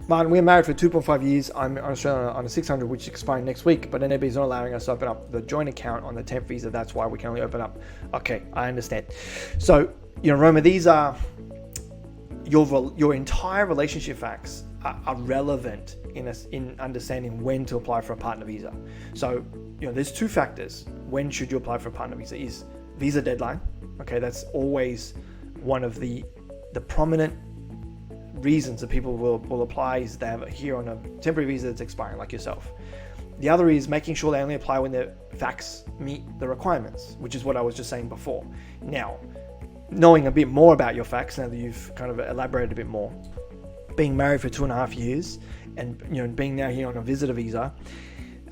Martin, we're married for 2.5 years. I'm in Australia on a 600, which is expiring next week, but NAB's not allowing us to open up the joint account on the temp visa. That's why we can only open up. Okay, I understand. So, Roma, these are your entire relationship facts are relevant in understanding when to apply for a partner visa. So, there's two factors. When should you apply for a partner visa? Is visa deadline. Okay, that's always one of the prominent reasons that people will apply is they have here on a temporary visa that's expiring, like yourself. The other is making sure they only apply when their facts meet the requirements, which is what I was just saying before. Now, knowing a bit more about your facts, now that you've kind of elaborated a bit more, being married for 2.5 years and being now here on a visitor visa,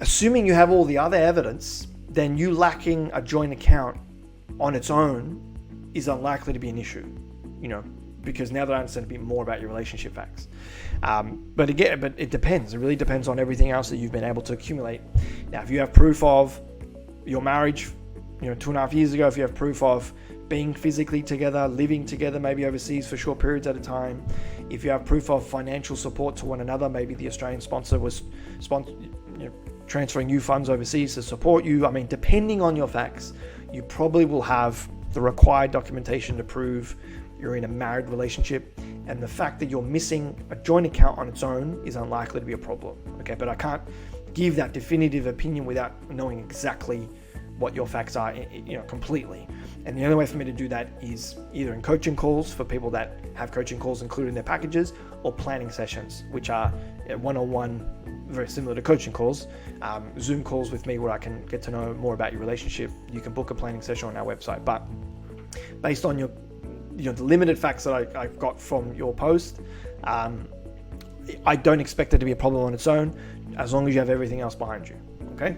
assuming you have all the other evidence, then you lacking a joint account on its own is unlikely to be an issue, because now that I understand a bit more about your relationship facts. But it depends. It really depends on everything else that you've been able to accumulate. Now, if you have proof of your marriage, 2.5 years ago, if you have proof of being physically together, living together, maybe overseas for short periods at a time, if you have proof of financial support to one another, maybe the Australian sponsor was transferring you funds overseas to support you. I mean, depending on your facts, you probably will have the required documentation to prove you're in a married relationship, and the fact that you're missing a joint account on its own is unlikely to be a problem. Okay, but I can't give that definitive opinion without knowing exactly what your facts are, completely. And the only way for me to do that is either in coaching calls for people that have coaching calls included in their packages, or planning sessions, which are one-on-one, very similar to coaching calls, Zoom calls with me where I can get to know more about your relationship. You can book a planning session on our website, but based on the limited facts that I've got from your post, I don't expect it to be a problem on its own, as long as you have everything else behind you. Okay.